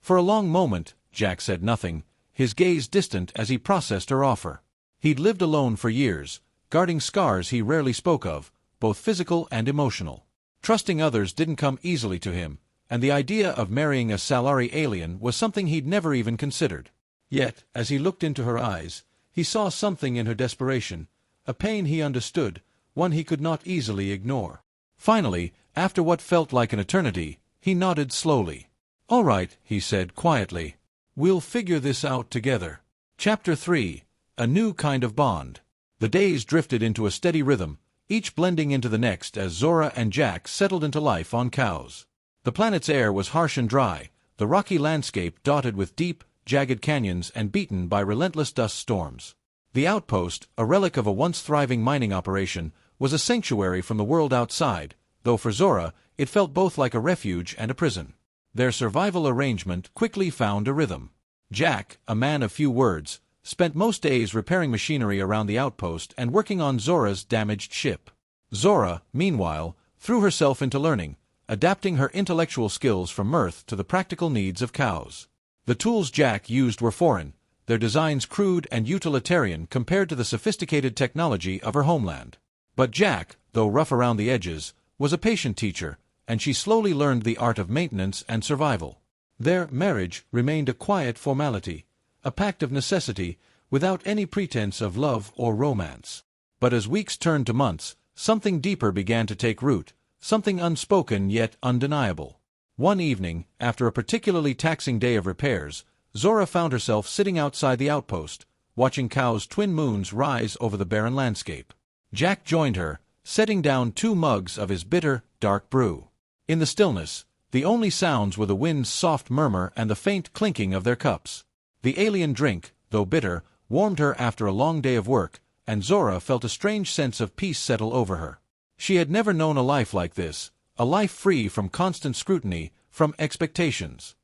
For a long moment, Jack said nothing, his gaze distant as he processed her offer. He'd lived alone for years, guarding scars he rarely spoke of, both physical and emotional. Trusting others didn't come easily to him, and the idea of marrying a Salari alien was something he'd never even considered. Yet, as he looked into her eyes, he saw something in her desperation, a pain he understood, one he could not easily ignore. Finally, after what felt like an eternity, he nodded slowly. "All right," he said quietly. "We'll figure this out together." Chapter 3. A New Kind of Bond. The days drifted into a steady rhythm, each blending into the next as Zora and Jack settled into life on Cows. The planet's air was harsh and dry, the rocky landscape dotted with deep, jagged canyons and beaten by relentless dust storms. The outpost, a relic of a once thriving mining operation, was a sanctuary from the world outside, though for Zora, it felt both like a refuge and a prison. Their survival arrangement quickly found a rhythm. Jack, a man of few words, spent most days repairing machinery around the outpost and working on Zora's damaged ship. Zora, meanwhile, threw herself into learning, adapting her intellectual skills from mirth to the practical needs of Cows. The tools Jack used were foreign, their designs crude and utilitarian compared to the sophisticated technology of her homeland. But Jack, though rough around the edges, was a patient teacher, and she slowly learned the art of maintenance and survival. Their marriage remained a quiet formality, a pact of necessity, without any pretense of love or romance. But as weeks turned to months, something deeper began to take root, something unspoken yet undeniable. One evening, after a particularly taxing day of repairs, Zora found herself sitting outside the outpost, watching Cow's twin moons rise over the barren landscape. Jack joined her, setting down 2 mugs of his bitter, dark brew. In the stillness, the only sounds were the wind's soft murmur and the faint clinking of their cups. The alien drink, though bitter, warmed her after a long day of work, and Zora felt a strange sense of peace settle over her. She had never known a life like this, a life free from constant scrutiny, from expectations.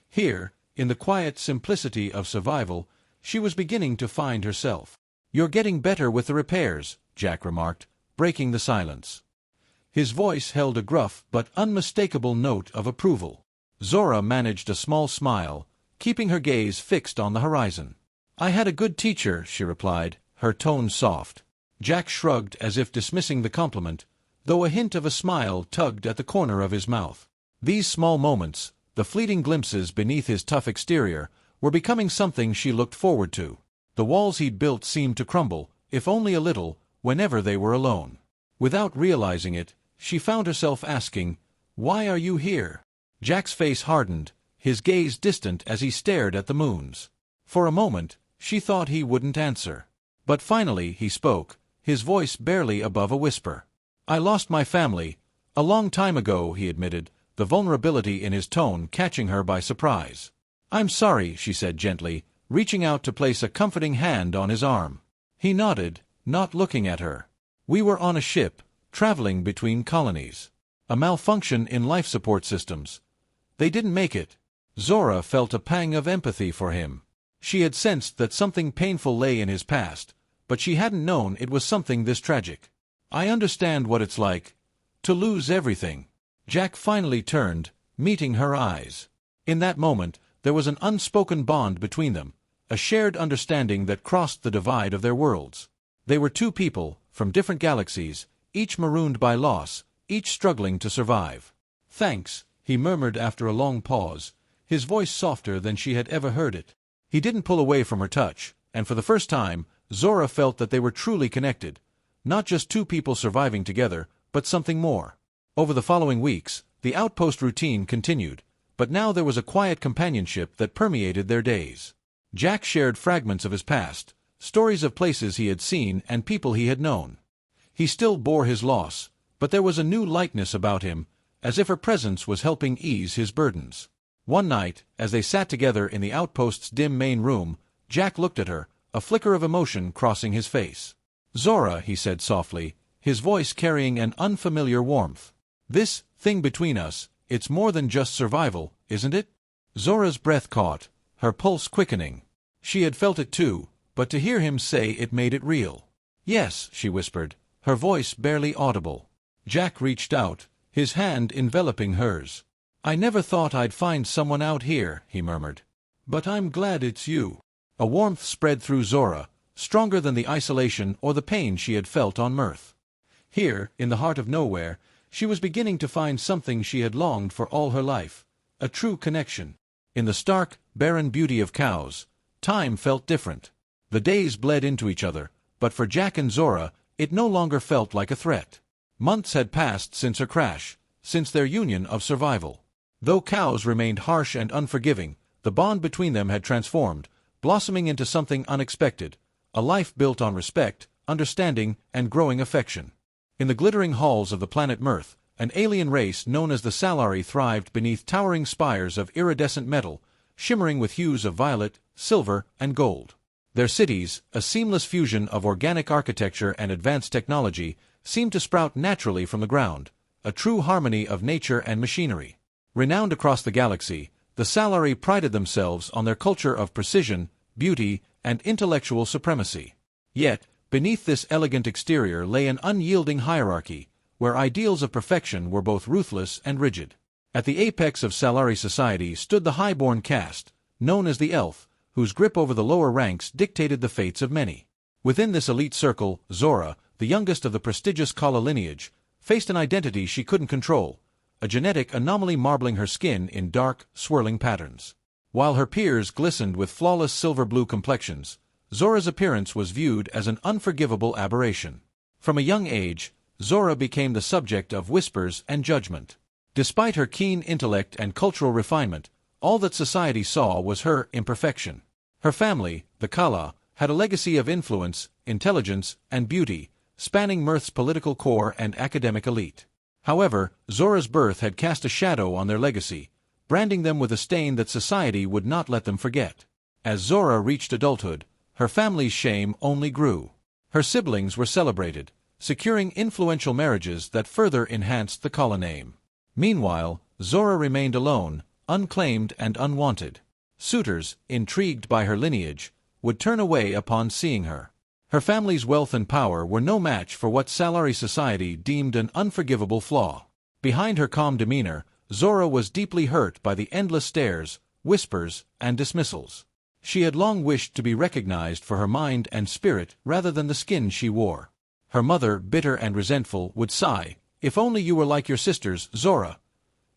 Here, in the quiet simplicity of survival, she was beginning to find herself. "You're getting better with the repairs," Jack remarked, breaking the silence. His voice held a gruff but unmistakable note of approval. Zora managed a small smile, keeping her gaze fixed on the horizon. "I had a good teacher," she replied, her tone soft. Jack shrugged as if dismissing the compliment, though a hint of a smile tugged at the corner of his mouth. These small moments, the fleeting glimpses beneath his tough exterior, were becoming something she looked forward to. The walls he'd built seemed to crumble, if only a little, whenever they were alone. Without realizing it, she found herself asking, "Why are you here?" Jack's face hardened, his gaze distant as he stared at the moons. For a moment, she thought he wouldn't answer. But finally he spoke, his voice barely above a whisper. "I lost my family, a long time ago," he admitted, the vulnerability in his tone catching her by surprise. "I'm sorry," she said gently, reaching out to place a comforting hand on his arm. He nodded, not looking at her. "We were on a ship, traveling between colonies. A malfunction in life support systems. They didn't make it." Zora felt a pang of empathy for him. She had sensed that something painful lay in his past, but she hadn't known it was something this tragic. "I understand what it's like, to lose everything." Jack finally turned, meeting her eyes. In that moment, there was an unspoken bond between them, a shared understanding that crossed the divide of their worlds. They were 2 people, from different galaxies, each marooned by loss, each struggling to survive. "Thanks," he murmured after a long pause, his voice softer than she had ever heard it. He didn't pull away from her touch, and for the first time, Zora felt that they were truly connected, not just 2 people surviving together, but something more. Over the following weeks, the outpost routine continued, but now there was a quiet companionship that permeated their days. Jack shared fragments of his past, stories of places he had seen and people he had known. He still bore his loss, but there was a new lightness about him, as if her presence was helping ease his burdens. One night, as they sat together in the outpost's dim main room, Jack looked at her, a flicker of emotion crossing his face. "Zora," he said softly, his voice carrying an unfamiliar warmth. "This thing between us, it's more than just survival, isn't it?" Zora's breath caught, her pulse quickening. She had felt it too, but to hear him say it made it real. "Yes," she whispered, her voice barely audible. Jack reached out, his hand enveloping hers. "I never thought I'd find someone out here," he murmured. "But I'm glad it's you." A warmth spread through Zora, stronger than the isolation or the pain she had felt on Mirth. Here, in the heart of nowhere, she was beginning to find something she had longed for all her life, a true connection. In the stark, barren beauty of cows, time felt different. The days bled into each other, but for Jack and Zora, it no longer felt like a threat. Months had passed since her crash, since their union of survival. Though cows remained harsh and unforgiving, the bond between them had transformed, blossoming into something unexpected, a life built on respect, understanding, and growing affection. In the glittering halls of the planet Mirth, an alien race known as the Salari thrived beneath towering spires of iridescent metal, shimmering with hues of violet, silver, and gold. Their cities, a seamless fusion of organic architecture and advanced technology, seemed to sprout naturally from the ground, a true harmony of nature and machinery. Renowned across the galaxy, the Salari prided themselves on their culture of precision, beauty, and intellectual supremacy. Yet, beneath this elegant exterior lay an unyielding hierarchy, where ideals of perfection were both ruthless and rigid. At the apex of Salari society stood the highborn caste, known as the Elf, whose grip over the lower ranks dictated the fates of many. Within this elite circle, Zora, the youngest of the prestigious Kala lineage, faced an identity she couldn't control, a genetic anomaly marbling her skin in dark, swirling patterns. While her peers glistened with flawless silver-blue complexions, Zora's appearance was viewed as an unforgivable aberration. From a young age, Zora became the subject of whispers and judgment. Despite her keen intellect and cultural refinement, all that society saw was her imperfection. Her family, the Kala, had a legacy of influence, intelligence, and beauty, spanning Mirth's political core and academic elite. However, Zora's birth had cast a shadow on their legacy, branding them with a stain that society would not let them forget. As Zora reached adulthood, her family's shame only grew. Her siblings were celebrated, securing influential marriages that further enhanced the Kala name. Meanwhile, Zora remained alone, unclaimed and unwanted. Suitors, intrigued by her lineage, would turn away upon seeing her. Her family's wealth and power were no match for what Salari society deemed an unforgivable flaw. Behind her calm demeanor, Zora was deeply hurt by the endless stares, whispers, and dismissals. She had long wished to be recognized for her mind and spirit rather than the skin she wore. Her mother, bitter and resentful, would sigh, "If only you were like your sisters, Zora.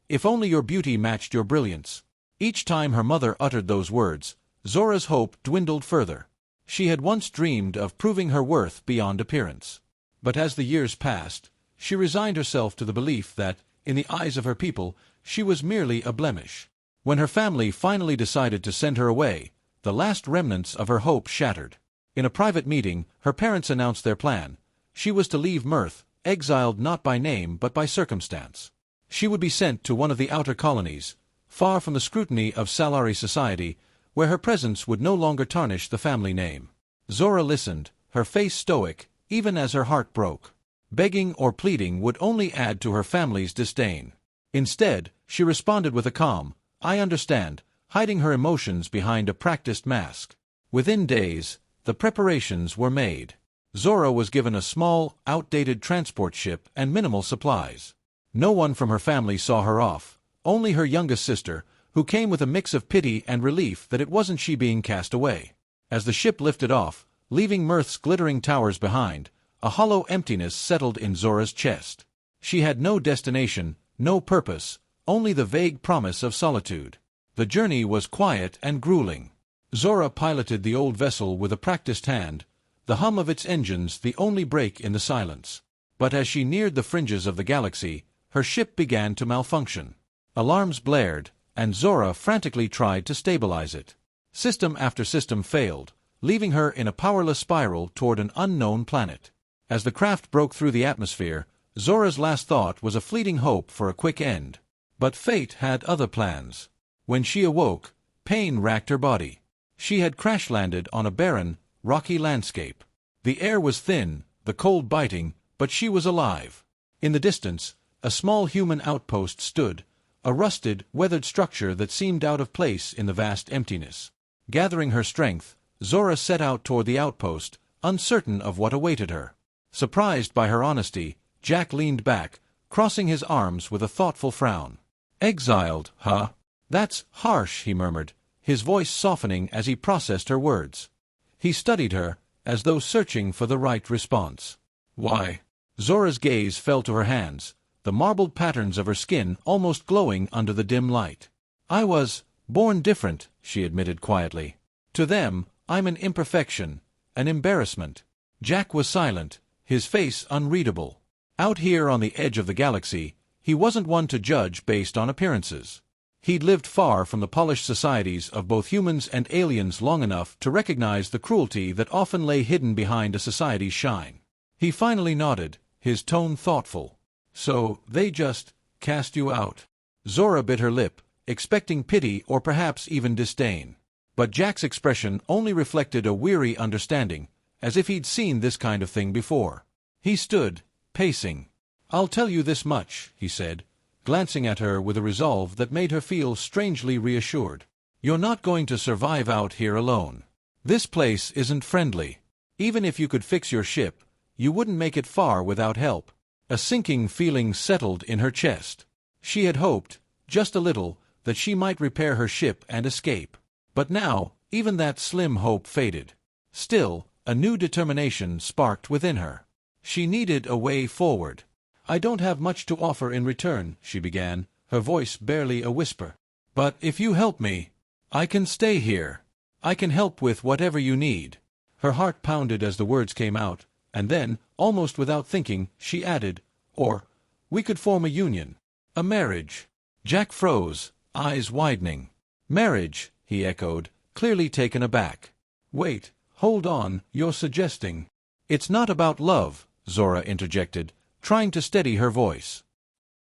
If only your beauty matched your brilliance." Each time her mother uttered those words, Zora's hope dwindled further. She had once dreamed of proving her worth beyond appearance. But as the years passed, she resigned herself to the belief that, in the eyes of her people, she was merely a blemish. When her family finally decided to send her away, the last remnants of her hope shattered. In a private meeting, her parents announced their plan. She was to leave Mirth, exiled not by name but by circumstance. She would be sent to one of the outer colonies, far from the scrutiny of Salari society, where her presence would no longer tarnish the family name. Zora listened, her face stoic, even as her heart broke. Begging or pleading would only add to her family's disdain. Instead, she responded with a calm, "I understand," hiding her emotions behind a practiced mask. Within days, the preparations were made. Zora was given a small, outdated transport ship and minimal supplies. No one from her family saw her off, only her youngest sister, who came with a mix of pity and relief that it wasn't she being cast away. As the ship lifted off, leaving Mirth's glittering towers behind, a hollow emptiness settled in Zora's chest. She had no destination, no purpose, only the vague promise of solitude. The journey was quiet and grueling. Zora piloted the old vessel with a practiced hand, the hum of its engines the only break in the silence. But as she neared the fringes of the galaxy, her ship began to malfunction. Alarms blared, and Zora frantically tried to stabilize it. System after system failed, leaving her in a powerless spiral toward an unknown planet. As the craft broke through the atmosphere, Zora's last thought was a fleeting hope for a quick end. But fate had other plans. When she awoke, pain racked her body. She had crash-landed on a barren, rocky landscape. The air was thin, the cold biting, but she was alive. In the distance, a small human outpost stood, a rusted, weathered structure that seemed out of place in the vast emptiness. Gathering her strength, Zora set out toward the outpost, uncertain of what awaited her. Surprised by her honesty, Jack leaned back, crossing his arms with a thoughtful frown. Exiled, huh? That's harsh, he murmured, his voice softening as he processed her words. He studied her, as though searching for the right response. Why? Zora's gaze fell to her hands, the marbled patterns of her skin almost glowing under the dim light. I was born different, she admitted quietly. To them, I'm an imperfection, an embarrassment. Jack was silent, his face unreadable. Out here on the edge of the galaxy, he wasn't one to judge based on appearances. He'd lived far from the polished societies of both humans and aliens long enough to recognize the cruelty that often lay hidden behind a society's shine. He finally nodded, his tone thoughtful. So, they just cast you out. Zora bit her lip, expecting pity or perhaps even disdain. But Jack's expression only reflected a weary understanding, as if he'd seen this kind of thing before. He stood, pacing. I'll tell you this much, he said, glancing at her with a resolve that made her feel strangely reassured. You're not going to survive out here alone. This place isn't friendly. Even if you could fix your ship, you wouldn't make it far without help. A sinking feeling settled in her chest. She had hoped, just a little, that she might repair her ship and escape. But now, even that slim hope faded. Still, a new determination sparked within her. She needed a way forward. I don't have much to offer in return, she began, her voice barely a whisper. But if you help me, I can stay here. I can help with whatever you need. Her heart pounded as the words came out, and then, almost without thinking, she added, or we could form a union. A marriage. Jack froze, eyes widening. Marriage, he echoed, clearly taken aback. Wait, hold on, you're suggesting. It's not about love, Zora interjected, trying to steady her voice.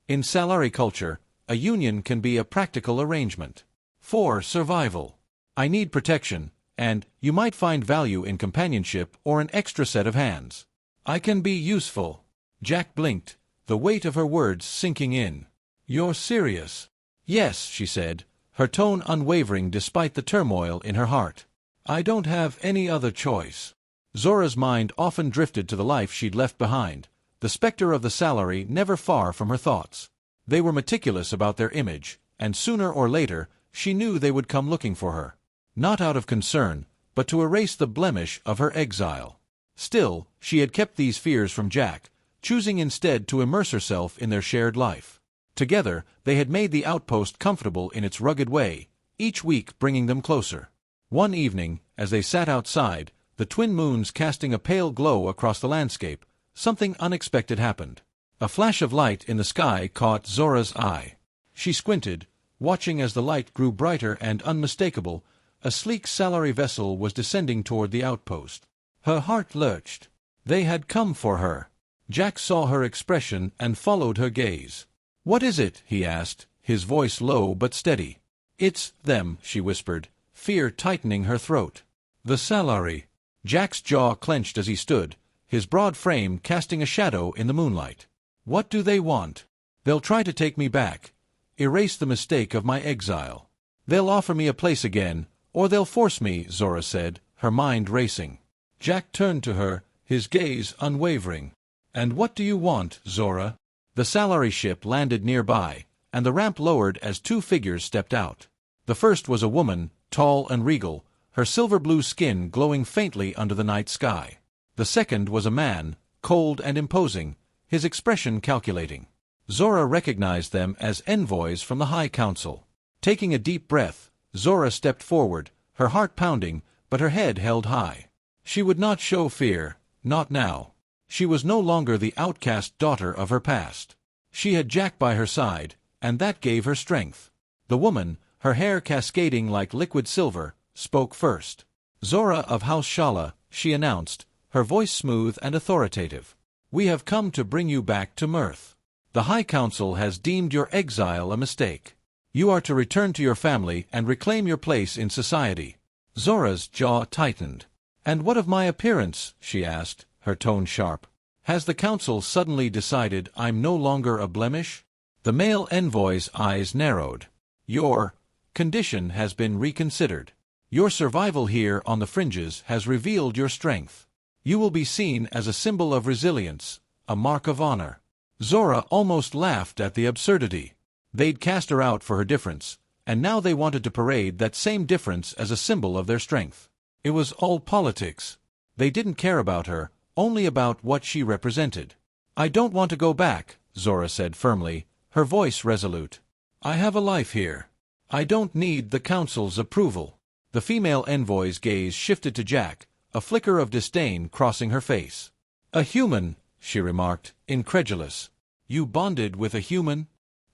In Salari culture, a union can be a practical arrangement. For survival. I need protection, and you might find value in companionship or an extra set of hands. I can be useful. Jack blinked, the weight of her words sinking in. You're serious? Yes, she said, her tone unwavering despite the turmoil in her heart. I don't have any other choice. Zora's mind often drifted to the life she'd left behind, the specter of the salary never far from her thoughts. They were meticulous about their image, and sooner or later, she knew they would come looking for her. Not out of concern, but to erase the blemish of her exile. Still, she had kept these fears from Jack, choosing instead to immerse herself in their shared life. Together, they had made the outpost comfortable in its rugged way, each week bringing them closer. One evening, as they sat outside, the twin moons casting a pale glow across the landscape, something unexpected happened. A flash of light in the sky caught Zora's eye. She squinted, watching as the light grew brighter and unmistakable. A sleek salary vessel was descending toward the outpost. Her heart lurched. They had come for her. Jack saw her expression and followed her gaze. What is it? He asked, his voice low but steady. It's them, she whispered, fear tightening her throat. The salary. Jack's jaw clenched as he stood, his broad frame casting a shadow in the moonlight. What do they want? They'll try to take me back. Erase the mistake of my exile. They'll offer me a place again, or they'll force me, Zora said, her mind racing. Jack turned to her, his gaze unwavering. And what do you want, Zora? The salary ship landed nearby, and the ramp lowered as two figures stepped out. The first was a woman, tall and regal, her silver-blue skin glowing faintly under the night sky. The second was a man, cold and imposing, his expression calculating. Zora recognized them as envoys from the High Council. Taking a deep breath, Zora stepped forward, her heart pounding, but her head held high. She would not show fear, not now. She was no longer the outcast daughter of her past. She had Jack by her side, and that gave her strength. The woman, her hair cascading like liquid silver, spoke first. Zora of House Shala, she announced, her voice smooth and authoritative. We have come to bring you back to Mirth. The High Council has deemed your exile a mistake. You are to return to your family and reclaim your place in society. Zora's jaw tightened. And what of my appearance? She asked, her tone sharp. Has the council suddenly decided I'm no longer a blemish? The male envoy's eyes narrowed. Your condition has been reconsidered. Your survival here on the fringes has revealed your strength. You will be seen as a symbol of resilience, a mark of honor. Zora almost laughed at the absurdity. They'd cast her out for her difference, and now they wanted to parade that same difference as a symbol of their strength. It was all politics. They didn't care about her, only about what she represented. "I don't want to go back," Zora said firmly, her voice resolute. "I have a life here. I don't need the Council's approval." The female envoy's gaze shifted to Jack, a flicker of disdain crossing her face. "A human," she remarked, incredulous. "You bonded with a human?"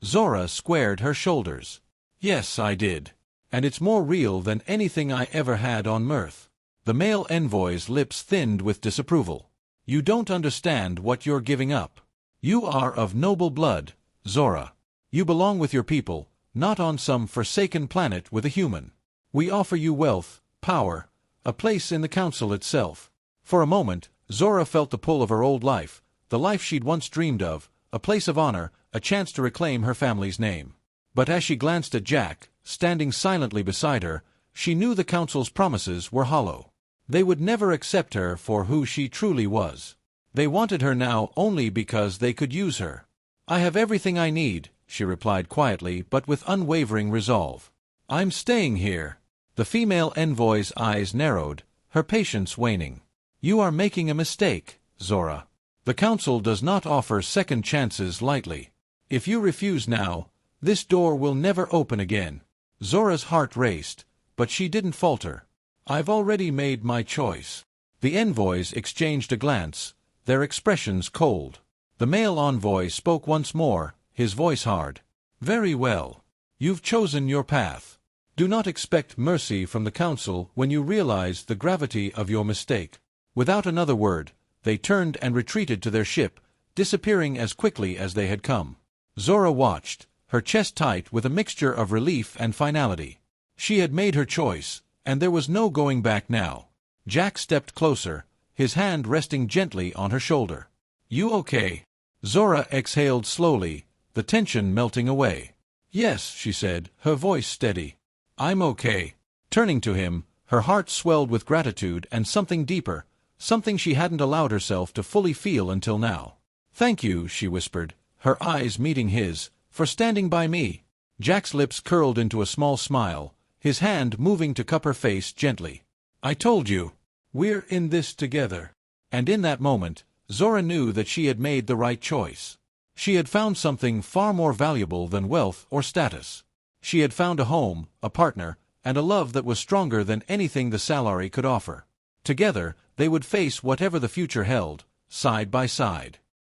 Zora squared her shoulders. "Yes, I did. And it's more real than anything I ever had on Mirth." The male envoy's lips thinned with disapproval. "You don't understand what you're giving up. You are of noble blood, Zora. You belong with your people, not on some forsaken planet with a human. We offer you wealth, power, a place in the Council itself." For a moment, Zora felt the pull of her old life, the life she'd once dreamed of, a place of honor, a chance to reclaim her family's name. But as she glanced at Jack, standing silently beside her, she knew the Council's promises were hollow. They would never accept her for who she truly was. They wanted her now only because they could use her. "I have everything I need," she replied quietly but with unwavering resolve. "I'm staying here." The female envoy's eyes narrowed, her patience waning. "You are making a mistake, Zora. The Council does not offer second chances lightly. If you refuse now, this door will never open again." Zora's heart raced, but she didn't falter. "I've already made my choice." The envoys exchanged a glance, their expressions cold. The male envoy spoke once more, his voice hard. "Very well. You've chosen your path. Do not expect mercy from the Council when you realize the gravity of your mistake." Without another word, they turned and retreated to their ship, disappearing as quickly as they had come. Zora watched, her chest tight with a mixture of relief and finality. She had made her choice, and there was no going back now. Jack stepped closer, his hand resting gently on her shoulder. "You okay?" Zora exhaled slowly, the tension melting away. "Yes," she said, her voice steady. "I'm okay." Turning to him, her heart swelled with gratitude and something deeper, something she hadn't allowed herself to fully feel until now. "Thank you," she whispered, her eyes meeting his, "for standing by me." Jack's lips curled into a small smile, his hand moving to cup her face gently. "I told you. We're in this together." And in that moment, Zora knew that she had made the right choice. She had found something far more valuable than wealth or status. She had found a home, a partner, and a love that was stronger than anything the salary could offer. Together, they would face whatever the future held, side by side.